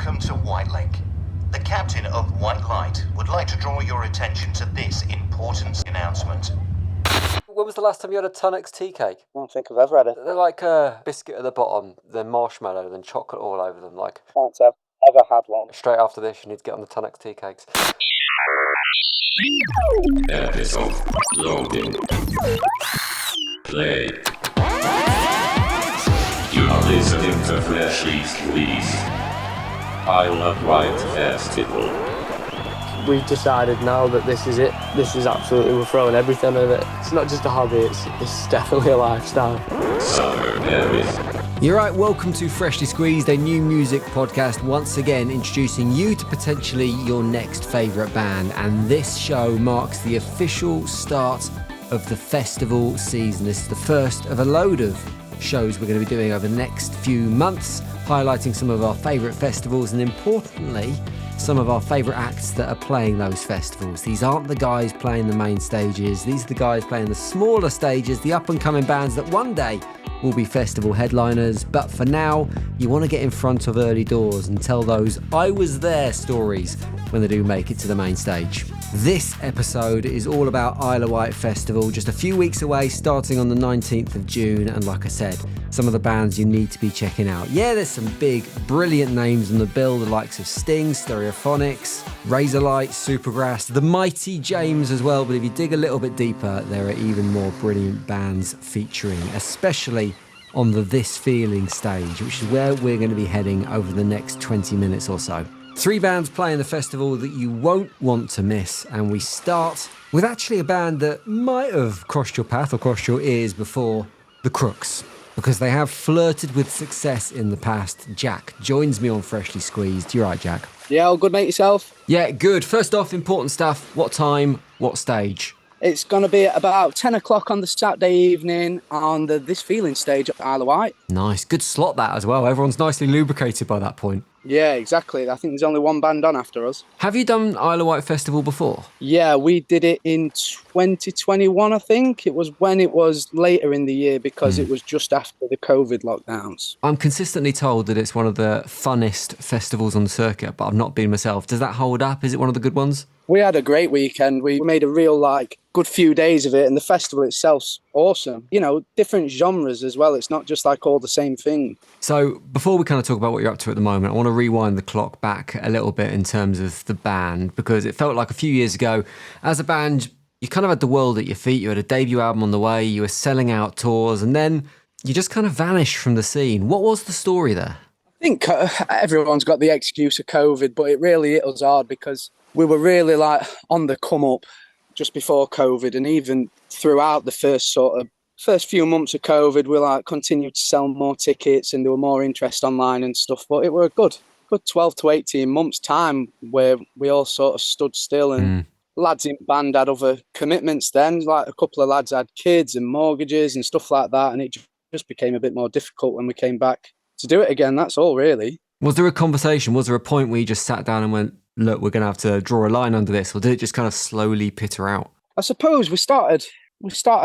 Welcome to White Lake. The captain of White Light would like to draw your attention to this important announcement. When was the last time you had a Tunnock's tea cake? I don't think I've ever had it. They're like a biscuit at the bottom, then marshmallow, then chocolate all over them. Like, Can't say I've ever had one. straight after this, you need to get on the Tunnock's tea cakes. Episode loading. Play. You are listening to Freshly Squeezed. Isle of Wight Festival. We've decided now that this is it. This is absolutely, we're throwing everything at it. It's not just a hobby, it's definitely a lifestyle. Summer Paris. You're right, welcome to Freshly Squeezed, a new music podcast, once again introducing you to potentially your next favourite band. And this show marks the official start of the festival season. This is the first of a load of shows we're going to be doing over the next few months, highlighting some of our favourite festivals and, importantly, some of our favourite acts that are playing those festivals. These aren't the guys playing the main stages, these are the guys playing the smaller stages, the up-and-coming bands that one day will be festival headliners. But for now, you want to get in front of early doors and tell those I was there stories when they do make it to the main stage. This episode is all about Isle of Wight Festival, just a few weeks away, starting on the 19th of June. And like I said, some of the bands you need to be checking out. Yeah, there's some big, brilliant names on the bill, the likes of Sting, Stereophonics, Razorlight, Supergrass, the Mighty James as well. But if you dig a little bit deeper, there are even more brilliant bands featuring, especially on the This Feeling stage, which is where we're going to be heading over the next 20 minutes or so. 3 bands playing the festival that you won't want to miss, and we start with actually a band that might have crossed your path or crossed your ears before, the Crooks, because they have flirted with success in the past. Jack joins me on Freshly Squeezed. You're right, Jack? Yeah, all good, mate, yourself? Yeah, good. First off, important stuff. What time, what stage? It's going to be at about 10 o'clock on the Saturday evening on the This Feeling stage at Isle of Wight. Nice. Good slot that as well. Everyone's nicely lubricated by that point. Yeah, exactly. I think there's only one band on after us. Have you done Isle of Wight Festival before? Yeah, we did it in 2021, I think. It was when it was later in the year because it was just after the COVID lockdowns. I'm consistently told that it's one of the funnest festivals on the circuit, but I've not been myself. Does that hold up? Is it one of the good ones? We had a great weekend. We made a real, good few days of it, and the festival itself's awesome. You know, different genres as well. It's not just all the same thing. So before we kind of talk about what you're up to at the moment, I want to rewind the clock back a little bit in terms of the band, because it felt like a few years ago, as a band, you kind of had the world at your feet. You had a debut album on the way, you were selling out tours, and then you just kind of vanished from the scene. What was the story there? I think everyone's got the excuse of COVID, but it really hit us hard because we were really on the come up just before COVID, and even throughout the first few months of COVID, we continued to sell more tickets and there were more interest online and stuff. But it were a good 12 to 18 months time where we all sort of stood still, and lads in band had other commitments then. A couple of lads had kids and mortgages and stuff like that, and it just became a bit more difficult when we came back to do it again. That's all really. Was there a conversation? Was there a point where you just sat down and went, look, we're going to have to draw a line under this, or did it just kind of slowly peter out? I suppose we started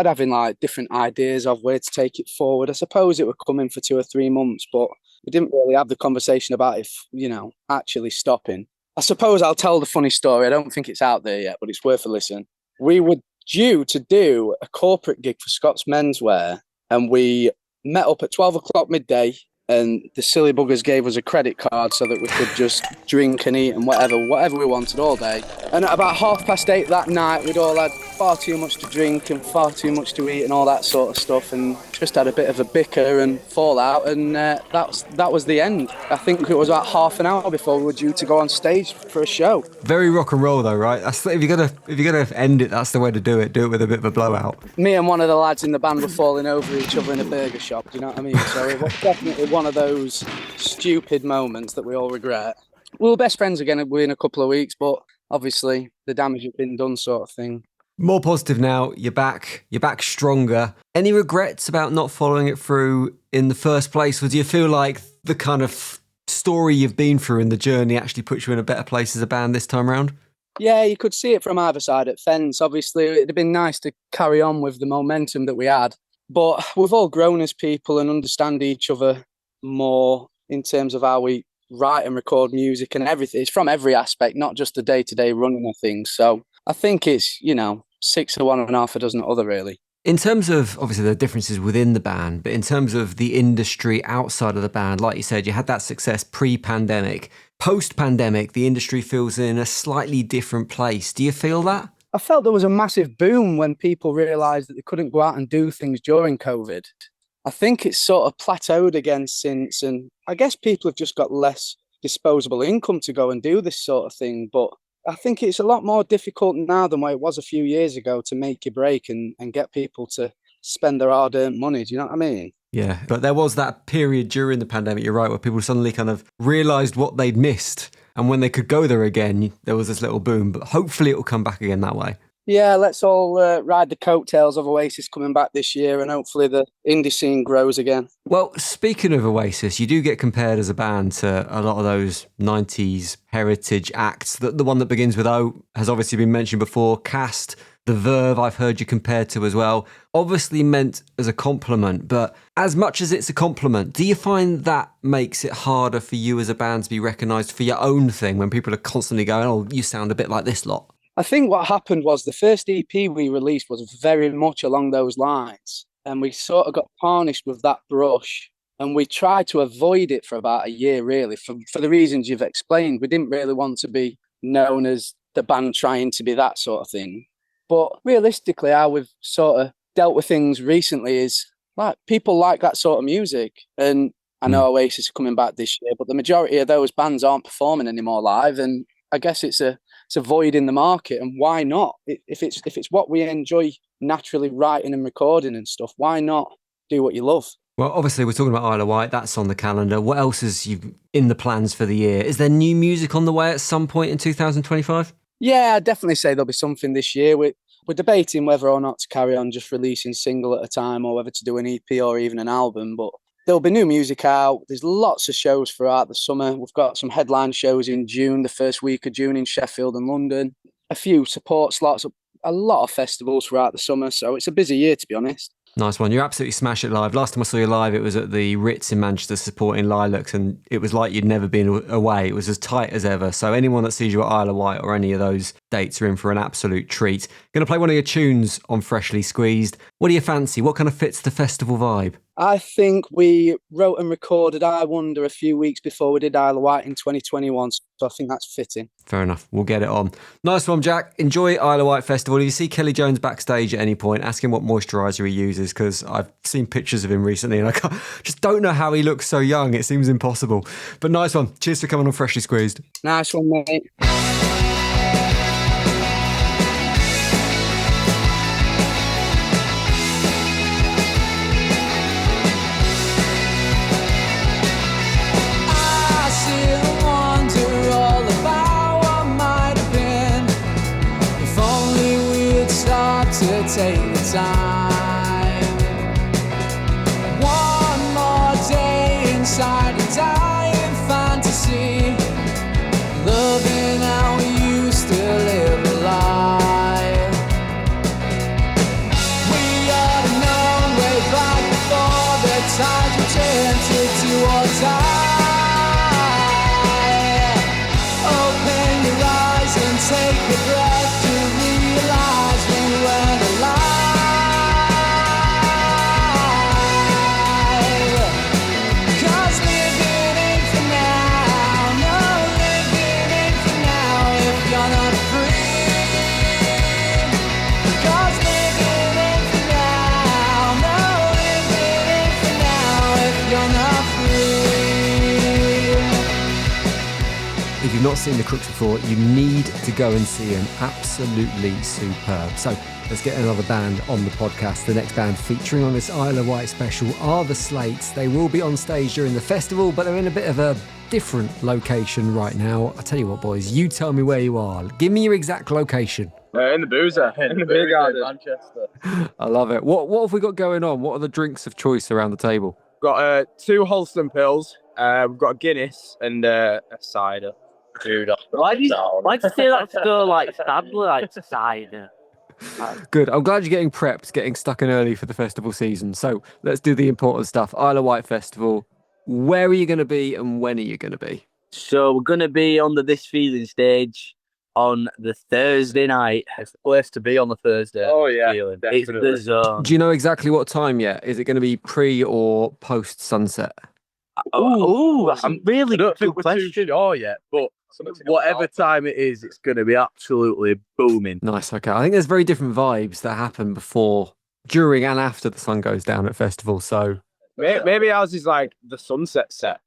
having different ideas of where to take it forward. I suppose it would come in for 2 or 3 months, but we didn't really have the conversation about it, actually stopping. I suppose I'll tell the funny story. I don't think it's out there yet, but it's worth a listen. We were due to do a corporate gig for Scott's Menswear, and we met up at 12 o'clock midday, and the silly buggers gave us a credit card so that we could just drink and eat and whatever we wanted all day. And at about 8:30 that night, we'd all had far too much to drink and far too much to eat and all that sort of stuff, and just had a bit of a bicker and fallout, and that was the end. I think it was about half an hour before we were due to go on stage for a show. Very rock and roll though, right? That's, if you're gonna end it, that's the way to do it. Do it with a bit of a blowout. Me and one of the lads in the band were falling over each other in a burger shop, do you know what I mean? So it was definitely one of those stupid moments that we all regret. We were best friends again within a couple of weeks, but obviously the damage had been done, sort of thing. More positive now, you're back stronger. Any regrets about not following it through in the first place? Or do you feel like the kind of story you've been through and the journey actually puts you in a better place as a band this time around? Yeah, you could see it from either side at fence. Obviously, it'd have been nice to carry on with the momentum that we had. But we've all grown as people and understand each other more in terms of how we write and record music and everything. It's from every aspect, not just the day-to-day running of things. So I think it's, 6 of one and half a dozen of other, really. In terms of, obviously, the differences within the band, but in terms of the industry outside of the band, like you said, you had that success pre-pandemic. Post-pandemic, the industry feels in a slightly different place. Do you feel that? I felt there was a massive boom when people realised that they couldn't go out and do things during COVID. I think it's sort of plateaued again since, and I guess people have just got less disposable income to go and do this sort of thing. But I think it's a lot more difficult now than what it was a few years ago to make your break and get people to spend their hard-earned money. Do you know what I mean? Yeah, but there was that period during the pandemic, you're right, where people suddenly kind of realised what they'd missed. And when they could go there again, there was this little boom. But hopefully it will come back again that way. Yeah, let's all ride the coattails of Oasis coming back this year, and hopefully the indie scene grows again. Well, speaking of Oasis, you do get compared as a band to a lot of those 90s heritage acts. The one that begins with O has obviously been mentioned before. Cast, The Verve, I've heard you compared to as well. Obviously meant as a compliment, but as much as it's a compliment, do you find that makes it harder for you as a band to be recognised for your own thing when people are constantly going, oh, you sound a bit like this lot? I think what happened was the first EP we released was very much along those lines, and we sort of got tarnished with that brush, and we tried to avoid it for about a year, really, for the reasons you've explained. We didn't really want to be known as the band trying to be that sort of thing. But realistically, how we've sort of dealt with things recently is like people like that sort of music, and I know Oasis are coming back this year, but the majority of those bands aren't performing anymore live, and I guess it's a void in the market, and why not? If it's what we enjoy naturally writing and recording and stuff, why not do what you love? Well, obviously we're talking about Isle of Wight, that's on the calendar. What else is you in the plans for the year? Is there new music on the way at some point in 2025? Yeah, I'd definitely say there'll be something this year. We're debating whether or not to carry on just releasing single at a time, or whether to do an EP or even an album, but there'll be new music out. There's lots of shows throughout the summer. We've got some headline shows in June, the first week of June in Sheffield and London. A few support slots, a lot of festivals throughout the summer. So it's a busy year, to be honest. Nice one. You absolutely smash it live. Last time I saw you live, it was at the Ritz in Manchester supporting Lilacs, and it was like you'd never been away. It was as tight as ever. So anyone that sees you at Isle of Wight or any of those dates are in for an absolute treat. Going to play one of your tunes on Freshly Squeezed. What do you fancy? What kind of fits the festival vibe? I think we wrote and recorded I Wonder a few weeks before we did Isle of Wight in 2021, so I think that's fitting. Fair enough. We'll get it on. Nice one, Jack. Enjoy Isle of Wight Festival. If you see Kelly Jones backstage at any point, ask him what moisturiser he uses, because I've seen pictures of him recently and I just don't know how he looks so young. It seems impossible. But nice one. Cheers for coming on Freshly Squeezed. Nice one, mate. Take the time. One more day inside a dying fantasy, loving how we used to live a lie. We ought to know way back before the tides were gentle towards high. Open your eyes and take a breath to realize we weren't alive. Cause living ain't for now. No, living ain't for now if you're not free. Cause living ain't for now. No, living ain't for now if you're not free. If you've not seen the Crooks before, you need to go and see them. Absolutely superb. So let's get another band on the podcast. The next band featuring on this Isle of Wight special are the Slates. They will be on stage during the festival, but they're in a bit of a different location right now. I'll tell you what, boys, you tell me where you are. Give me your exact location. In the Boozer, in the Beer Garden, Manchester. I love it. What have we got going on? What are the drinks of choice around the table? Got 2 Holston pills. We've got a Guinness and a cider. Dude, why do you say that so like sadly, like cider? Good. I'm glad you're getting prepped, getting stuck in early for the festival season. So let's do the important stuff. Isle of Wight Festival. Where are you going to be and when are you going to be? So we're gonna be on the This Feeling stage on the Thursday night. It's the place to be on the Thursday. Oh yeah, Feeling. It's definitely. the zone. Do you know exactly what time yet? Is it going to be pre or post sunset? Oh, that's a really I don't good think we're too question. sure yet, but whatever time it is, it's going to be absolutely booming. Nice. Okay. I think there's very different vibes that happen before, during, and after the sun goes down at festivals. So Maybe ours is like the sunset set,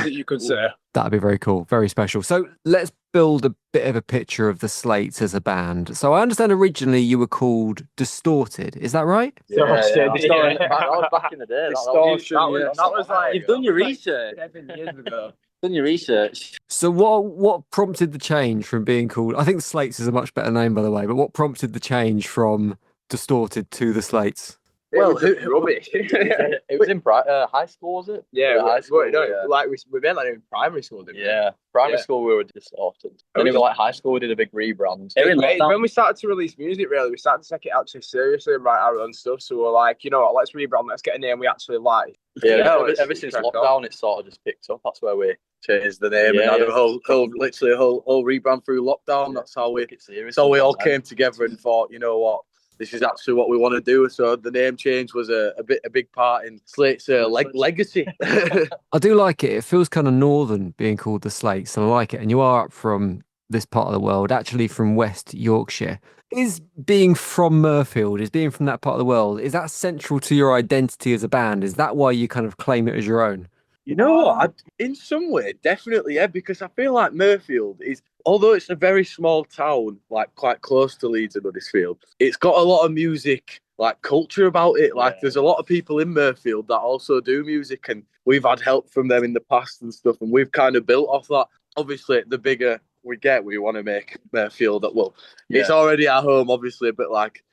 you could say. that'd be very cool, very special. So let's build a bit of a picture of the Slates as a band. So I understand originally you were called Distorted. Is that right? Yeah, That was back in the day. Distortion, that was like You've done your research. 7 years ago. Done your research. So what prompted the change from being called? I think Slates is a much better name, by the way. But what prompted the change from Distorted to the Slates? Well, rubbish. It was in high school, was it? Yeah, high school. like we made like in primary school, didn't we? Yeah, primary Yeah. school we were Distorted. Then even like high school we did a big rebrand. When we started to release music, really, we started to take it actually seriously and write our own stuff. So we're like, you know what, let's rebrand, let's get a name we actually like. Yeah, let's ever since crack lockdown, on. it sort of just picked up. That's where we changed the name and Yeah, had yeah. a whole rebrand through lockdown. That's how we all came together and thought, you know what, this is actually what we want to do. So the name change was a big part in Slate's legacy. I do like it. It feels kind of northern being called the Slates, and I like it. And you are up from this part of the world, actually from West Yorkshire. Is being from Murfield, is being from that part of the world, is that central to your identity as a band? Is that why you kind of claim it as your own? You know what? In some way, definitely, yeah, because I feel like Murfield is, although it's a very small town, like quite close to Leeds and Huddersfield, it's got a lot of music, like culture about it. Like there's a lot of people in Murfield that also do music, and we've had help from them in the past and stuff, and we've kind of built off that. Obviously, the bigger we get, we want to make Murfield that, well, it's already our home, obviously, but like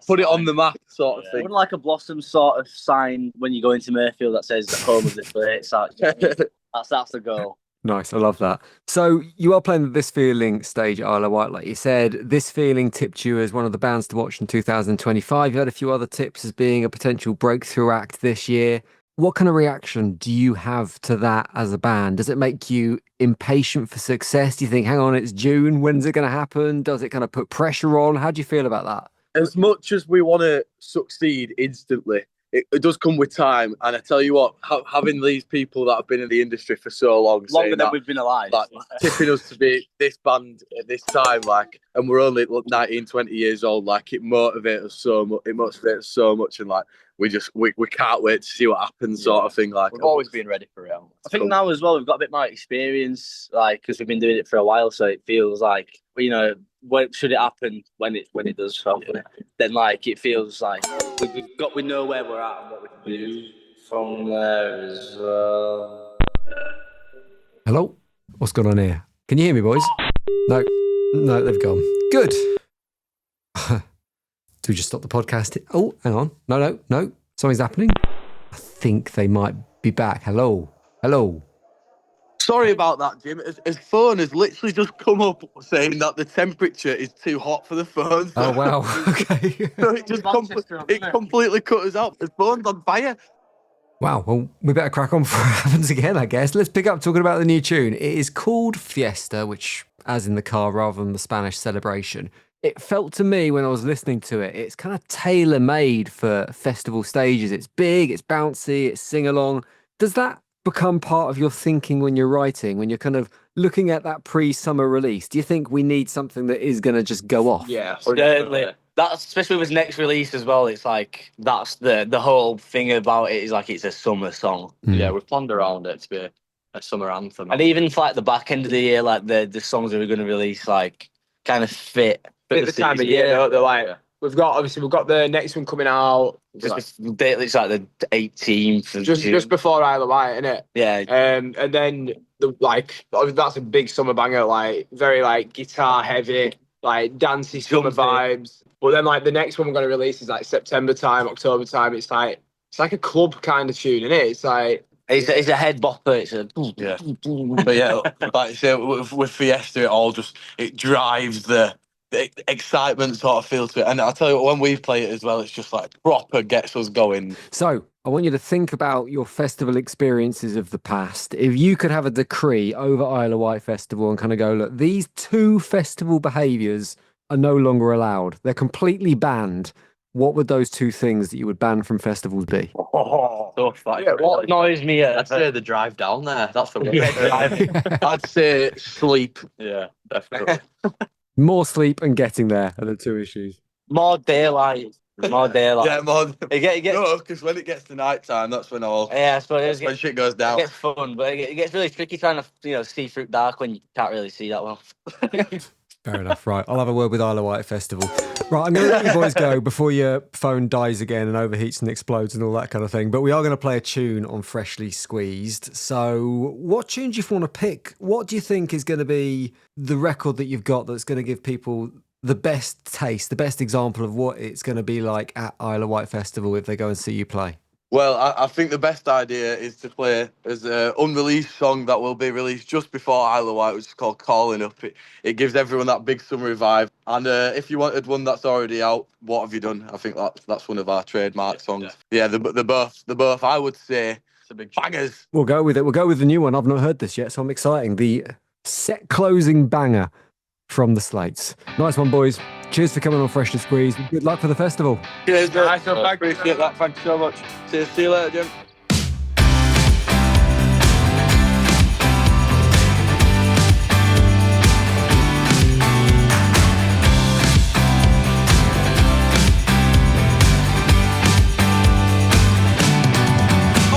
put it on the map sort of thing. Wouldn't like a Blossom sort of sign when you go into Murfield that says the home of the Slates. That's the goal. Nice, I love that. So you are playing This Feeling stage at Isle of Wight, like you said. This Feeling tipped you as one of the bands to watch in 2025. You had a few other tips as being a potential breakthrough act this year. What kind of reaction do you have to that as a band? Does it make you impatient for success? Do you think, hang on, it's June, when's it going to happen? Does it kind of put pressure on? How do you feel about that? As much as we want to succeed instantly, it does come with time. And I tell you what, having these people that have been in the industry for so long, Longer than we've been alive. like, tipping us to be this band at this time, like, and we're only 19, 20 years old, like, it motivates us so much. It motivates us so much, and like, we can't wait to see what happens, sort of thing. Like, we've always been ready for it. I think now as well we've got a bit more experience, like, because we've been doing it for a while, so it feels like, you know, when should it happen, when it does happen, then like it feels like we know where we're at and what we can do from there as well. Hello? What's going on here? Can you hear me, boys? No, they've gone. Good. Do we just stop the podcast? Oh, hang on. No. Something's happening. I think they might be back. Hello. sorry about that, Jim. His phone has literally just come up saying that the temperature is too hot for the phone. Oh, wow. Okay. So it just completely cut us out. His phone's on fire. Wow, well, we better crack on before it happens again, I guess. Let's pick up talking about the new tune. It is called Fiesta, which, as in the car rather than the Spanish celebration. It felt to me when I was listening to it, it's kind of tailor-made for festival stages. It's big, it's bouncy, it's sing-along. Does that become part of your thinking when you're writing, when you're kind of looking at that pre-summer release? Do you think we need something that is going to just go off? Yeah, Certainly. That's especially with his next release as well. It's like that's the whole thing about it is like it's a summer song. Yeah, we've planned around it to be a summer anthem. And even for like the back end of the year, like the songs that we're going to release, like kind of fit the time of year. They're like we've got the next one coming out. It's like the 18th of June. Just before Isle of Wight, isn't it? Yeah. And then that's a big summer banger, like very like guitar heavy, like dancey summer vibes. But then like the next one we're gonna release is like September time, October time. It's like a club kind of tune, isn't it? It's like it's a head bopper. It's a But yeah, like I say, with Fiesta, it drives the excitement sort of feel to it. And I'll tell you what, when we play it as well, it's just like proper gets us going. So I want you to think about your festival experiences of the past. If you could have a decree over Isle of Wight Festival and kind of go, look, these 2 festival behaviours are no longer allowed. They're completely banned. What would those 2 things that you would ban from festivals be? What annoys me? I'd say the drive down there. That's the worst. I'd say sleep. Yeah, definitely. More sleep and getting there are the 2 issues. More daylight. More daylight. Yeah, more. It gets, No, because when it gets to night time, that's when yeah, I suppose when shit goes it down. gets fun, but it gets really tricky trying to see through dark when you can't really see that well. Fair enough, right. I'll have a word with Isle of Wight Festival. Right, I'm going to let you boys go before your phone dies again and overheats and explodes and all that kind of thing. But we are going to play a tune on Freshly Squeezed. So what tune do you want to pick? What do you think is going to be the record that you've got that's going to give people the best taste, the best example of what it's going to be like at Isle of Wight Festival if they go and see you play? Well, I think the best idea is to play as an unreleased song that will be released just before Isle of Wight, which is called Calling Up. It gives everyone that big summery vibe. And if you wanted one that's already out, What Have You Done? I think that's one of our trademark songs. Yeah, the both, I would say, It's a big bangers. We'll go with it. We'll go with the new one. I've not heard this yet, so I'm excited. The set closing banger from the Slates. Nice one, boys. Cheers for coming on Freshly Squeezed. Good luck for the festival. Cheers, nice one, thank you. Appreciate that. Thank you so much. See you later, Jim.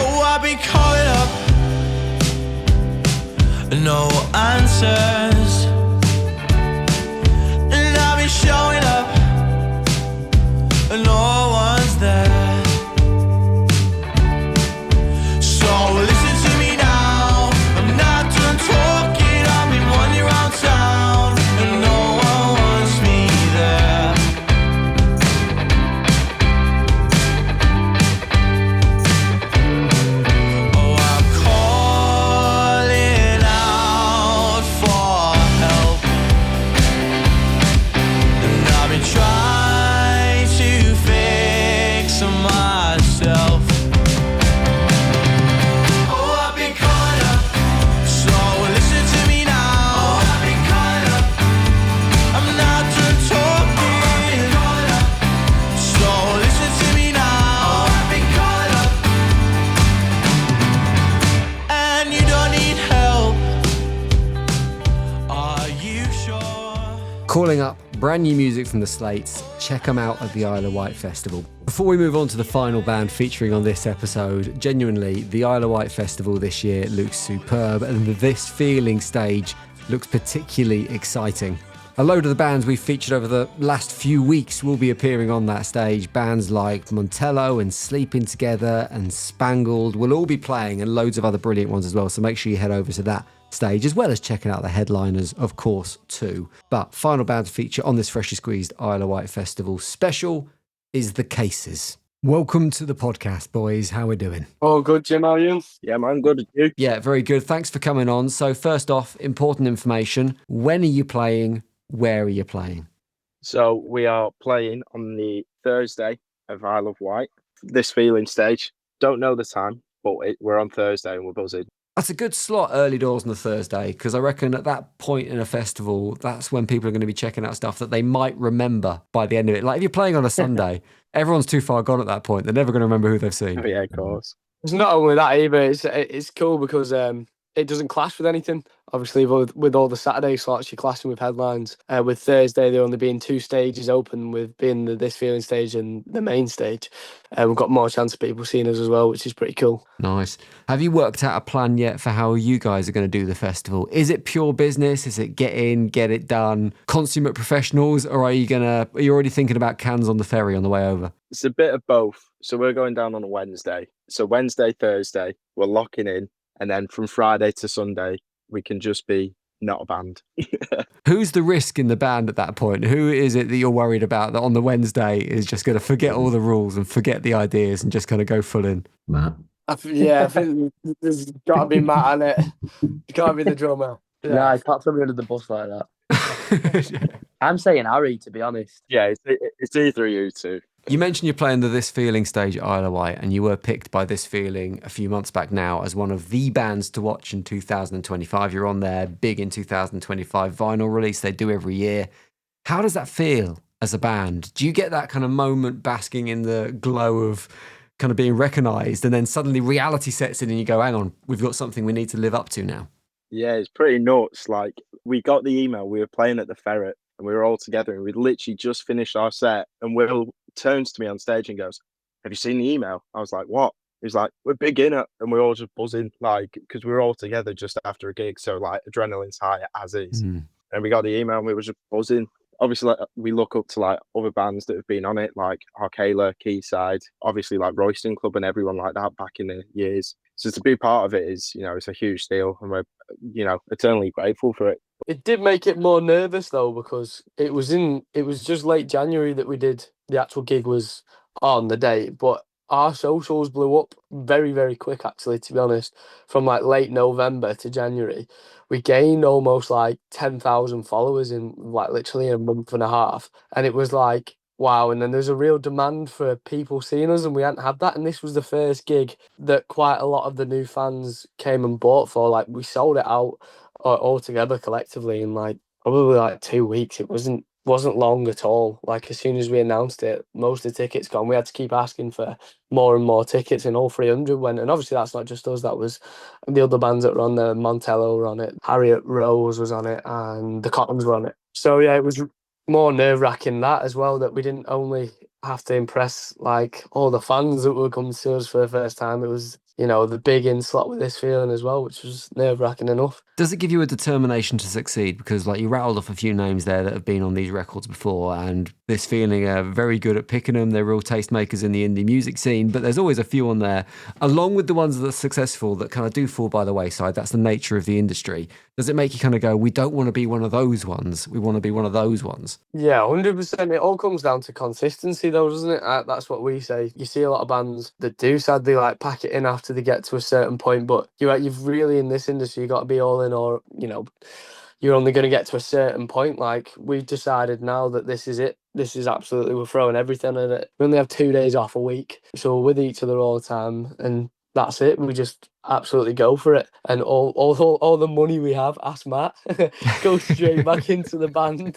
Oh, I've been calling up, no answers, and I've been showing up, and no one's there. So listen to me now, I'm not done talking, I've been wandering around town, and no one wants me there. Oh, I'm calling out for help, and I've been trying to fix myself. Oh, I've been caught up, so listen to me now. Oh, I've been caught up, I'm not done talking. So listen to me now. Oh, I've been caught up, and you don't need help. Are you sure? Calling up brand new music from the Slates. Check them out at the Isle of Wight Festival. Before we move on to the final band featuring on this episode, genuinely, the Isle of Wight Festival this year looks superb, and the This Feeling stage looks particularly exciting. A load of the bands we've featured over the last few weeks will be appearing on that stage. Bands like Montello and Sleeping Together and Spangled will all be playing, and loads of other brilliant ones as well. So make sure you head over to that stage, as well as checking out the headliners, of course, too. But final band to feature on this Freshly Squeezed Isle of Wight Festival special is The Cases. Welcome to the podcast, boys. How we doing? Oh, good, Jim. How are you? Yeah, man, good. You? Yeah, very good. Thanks for coming on. So first off, important information. When are you playing? Where are you playing? So we are playing on the Thursday of Isle of Wight, This Feeling stage. Don't know the time, but we're on Thursday and we're buzzing. That's a good slot early doors on a Thursday, because I reckon at that point in a festival, that's when people are going to be checking out stuff that they might remember by the end of it. Like if you're playing on a Sunday, everyone's too far gone at that point. They're never going to remember who they've seen. Oh, yeah, of course. It's not only that either. It's cool because it doesn't clash with anything. Obviously, with all the Saturday slots, you're clashing with headlines. With Thursday, there only being 2 stages open, with being the This Feeling stage and the main stage. We've got more chance of people seeing us as well, which is pretty cool. Nice. Have you worked out a plan yet for how you guys are going to do the festival? Is it pure business? Is it get in, get it done, consummate professionals? Or are you already thinking about cans on the ferry on the way over? It's a bit of both. So we're going down on a Wednesday. So Wednesday, Thursday, we're locking in. And then from Friday to Sunday, we can just be not a band. Who's the risk in the band at that point? Who is it that you're worried about that on the Wednesday is just going to forget all the rules and forget the ideas and just kind of go full in? Matt? I think there's got to be Matt on it. You can't be the drummer. Yeah, I can't throw me under the bus like that. I'm saying Harry, to be honest. Yeah, it's either of you two. You mentioned you're playing the This Feeling stage at Isle of Wight, and you were picked by This Feeling a few months back now as one of the bands to watch in 2025. You're on their big in 2025 vinyl release they do every year. How does that feel as a band? Do you get that kind of moment basking in the glow of kind of being recognised, and then suddenly reality sets in and you go, hang on, we've got something we need to live up to now? Yeah, it's pretty nuts. Like, we got the email, we were playing at the Ferret, and we were all together, and we'd literally just finished our set, and Will turns to me on stage and goes, have you seen the email? I was like, what? He was like, we're big in it, and we're all just buzzing, like, because we were all together just after a gig, so like adrenaline's high as is. And we got the email and we were just buzzing. Obviously, like, we look up to like other bands that have been on it, like Arcala, Quayside, obviously like Royston Club and everyone like that back in the years. So to be part of it is, you know, it's a huge deal, and we're, you know, eternally grateful for it. It did make it more nervous though, because it was just late January that we did the actual gig was on the date, but our socials blew up very, very quick actually, to be honest. From like late November to January, we gained almost like 10,000 followers in like literally a month and a half. And it was like, wow. And then there's a real demand for people seeing us, and we hadn't had that. And this was the first gig that quite a lot of the new fans came and bought for. Like, we sold it out all together collectively in like probably like 2 weeks. It wasn't long at all. Like, as soon as we announced it, most of the tickets gone. We had to keep asking for more and more tickets, and all 300 went. And obviously that's not just us, that was the other bands that were on there. Montello were on it, Harriet Rose was on it, and the Cottons were on it. So yeah, it was more nerve-wracking that as well, that we didn't only have to impress like all the fans that were coming to us for the first time. It was, you know, the big in slot with This Feeling as well, which was nerve-wracking enough. Does it give you a determination to succeed? Because like you rattled off a few names there that have been on these records before, and This Feeling are very good at picking them. They're real tastemakers in the indie music scene, but there's always a few on there, along with the ones that are successful, that kind of do fall by the wayside. That's the nature of the industry. Does it make you kind of go, we don't want to be one of those ones, we want to be one of those ones? Yeah, 100%. It all comes down to consistency though, doesn't it? That's what we say. You see a lot of bands that do sadly like pack it in after they get to a certain point, but you've really, in this industry, you got to be all in, or, you know, you're only going to get to a certain point. Like, we've decided now that this is it. This is absolutely, we're throwing everything in it. We only have 2 days off a week, so we're with each other all the time, and that's it. We just absolutely go for it, and all the money we have, ask Matt, goes straight back into the band.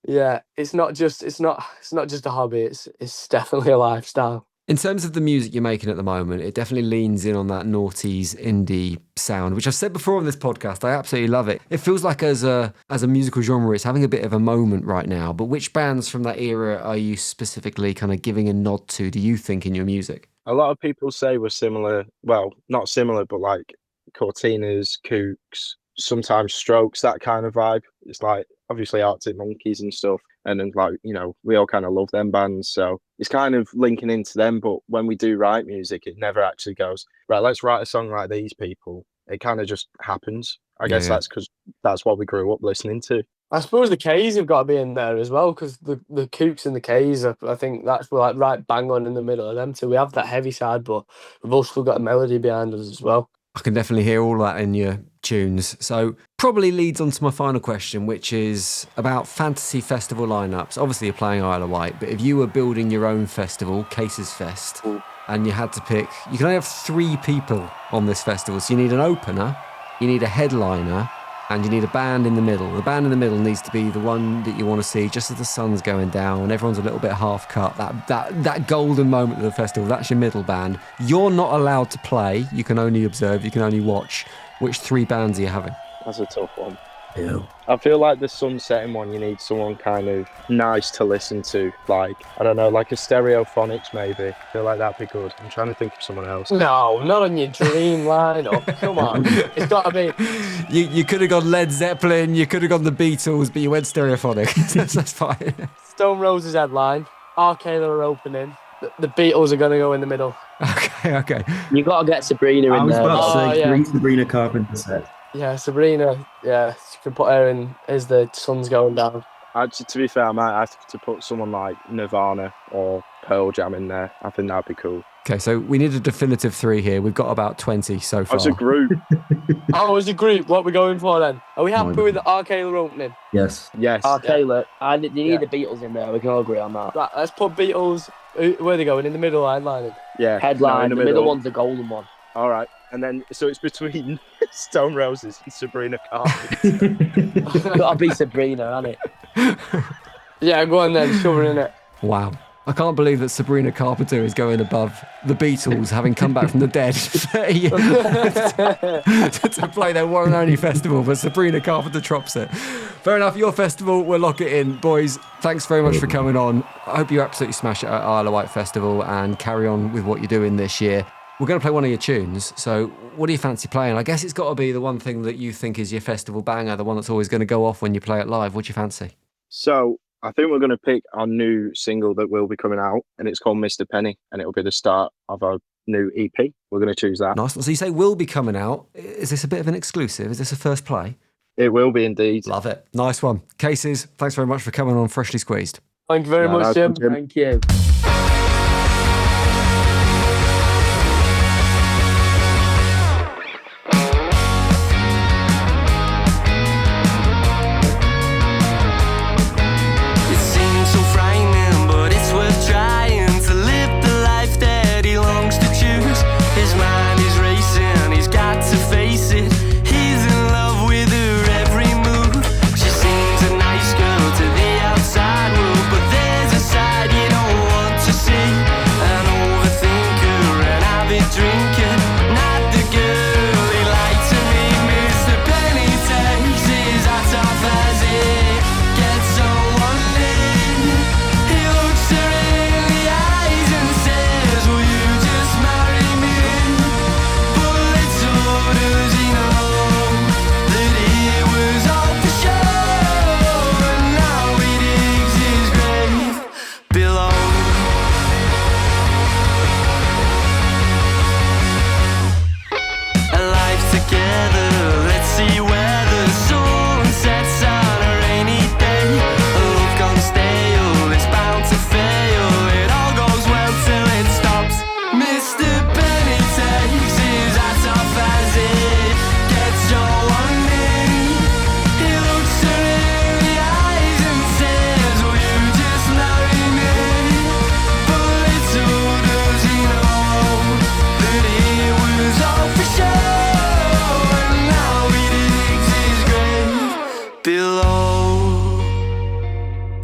Yeah, it's not just a hobby. It's definitely a lifestyle. In terms of the music you're making at the moment, it definitely leans in on that noughties indie sound, which I've said before on this podcast. I absolutely love it. It feels like as a musical genre, it's having a bit of a moment right now. But which bands from that era are you specifically kind of giving a nod to, do you think, in your music? A lot of people say we're similar. Well, not similar, but like Cortinas, Kooks, sometimes Strokes, that kind of vibe. It's like obviously Arctic Monkeys and stuff. And then, like, you know, we all kind of love them bands. So it's kind of linking into them. But when we do write music, it never actually goes, right, let's write a song like these people. It kind of just happens. I guess that's because that's what we grew up listening to. I suppose the K's have got to be in there as well, because the Kooks and the K's, I think that's like right bang on in the middle of them too. We have that heavy side, but we've also got a melody behind us as well. I can definitely hear all that in your tunes. So probably leads on to my final question, which is about fantasy festival lineups. Obviously, you're playing Isle of Wight, but if you were building your own festival, Cases Fest, and you had to pick, you can only have 3 people on this festival. So you need an opener, you need a headliner, and you need a band in the middle. The band in the middle needs to be the one that you want to see just as the sun's going down and everyone's a little bit half cut. That golden moment of the festival, that's your middle band. You're not allowed to play. You can only observe. You can only watch. Which 3 bands are you having? That's a tough one. Yeah. I feel like the sunsetting one, you need someone kind of nice to listen to. Like, I don't know, like a Stereophonics maybe. I feel like that'd be good. I'm trying to think of someone else. No, not on your dream lineup. Come on. It's got to be. You could have gone Led Zeppelin, you could have gone the Beatles, but you went Stereophonic. That's fine. Stone Roses headline. Arcala are opening. The Beatles are going to go in the middle. Okay. You got to get Sabrina in there. I was about to say, yeah. bring Sabrina Carpenter set. Yeah, Sabrina. Yeah, you can put her in as the sun's going down. Actually, to be fair, I might have to put someone like Nirvana or Pearl Jam in there. I think that'd be cool. Okay, so we need a definitive 3 here. We've got about 20 so far. As a group. As a group, what are we going for then? Are we happy with the Arcala opening? Yes. Yes. Arcala. You need the Beatles in there. We can all agree on that. Right, let's put Beatles. Where are they going? In the middle, headlining? Yeah. Headline. No, the middle one's the golden one. All right. And then, so it's between Stone Roses and Sabrina Carpenter. Gotta be Sabrina, hasn't it? Yeah, go on then, shove her in it. Wow. I can't believe that Sabrina Carpenter is going above the Beatles, having come back from the dead 30 years to play their one and only festival, but Sabrina Carpenter drops it. Fair enough, your festival, we'll lock it in. Boys, thanks very much for coming on. I hope you absolutely smash it at Isle of Wight Festival and carry on with what you're doing this year. We're going to play one of your tunes, so what do you fancy playing? I guess it's got to be the one thing that you think is your festival banger, the one that's always going to go off when you play it live. What do you fancy? So I think we're going to pick our new single that will be coming out, and it's called Mr. Penny, and it'll be the start of our new EP. We're going to choose that. Nice. So you say will be coming out. Is this a bit of an exclusive? Is this a first play? It will be indeed. Love it. Nice one. Cases, thanks very much for coming on Freshly Squeezed. Thank you very much, Jim. Thank you.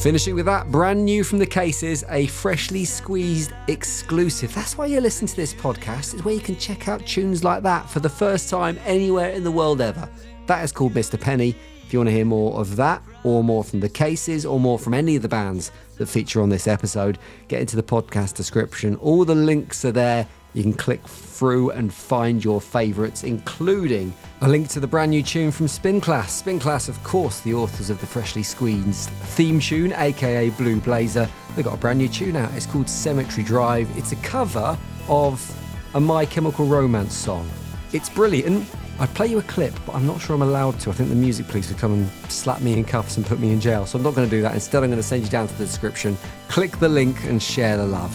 Finishing with that, brand new from the Cases, a Freshly Squeezed exclusive. That's why you listen to this podcast, is where you can check out tunes like that for the first time anywhere in the world ever. That is called Mr. Penny. If you want to hear more of that, or more from the Cases, or more from any of the bands that feature on this episode, get into the podcast description. All the links are there. You can click through and find your favourites, including a link to the brand new tune from Spin Class. Spin Class, of course, the authors of the Freshly Squeezed theme tune, aka Blue Blazer. They've got a brand new tune out. It's called Cemetery Drive. It's a cover of a My Chemical Romance song. It's brilliant. I'd play you a clip, but I'm not sure I'm allowed to. I think the music police would come and slap me in cuffs and put me in jail. So I'm not going to do that. Instead, I'm going to send you down to the description. Click the link and share the love.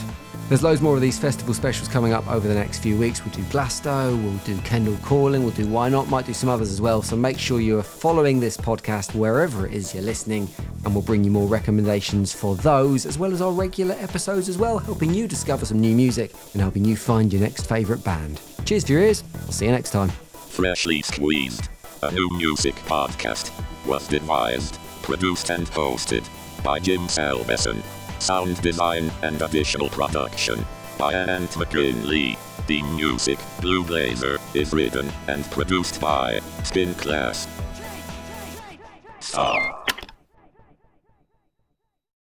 There's loads more of these festival specials coming up over the next few weeks. We'll do Blasto, we'll do Kendall Calling, we'll do Why Not, might do some others as well. So make sure you are following this podcast wherever it is you're listening, and we'll bring you more recommendations for those, as well as our regular episodes as well, helping you discover some new music and helping you find your next favourite band. Cheers for your ears. I'll see you next time. Freshly Squeezed, a new music podcast, was devised, produced and hosted by Jim Salveson. Sound design and additional production by Ant McKinley. The music, Blue Blazer, is written and produced by Spin Class. Stop.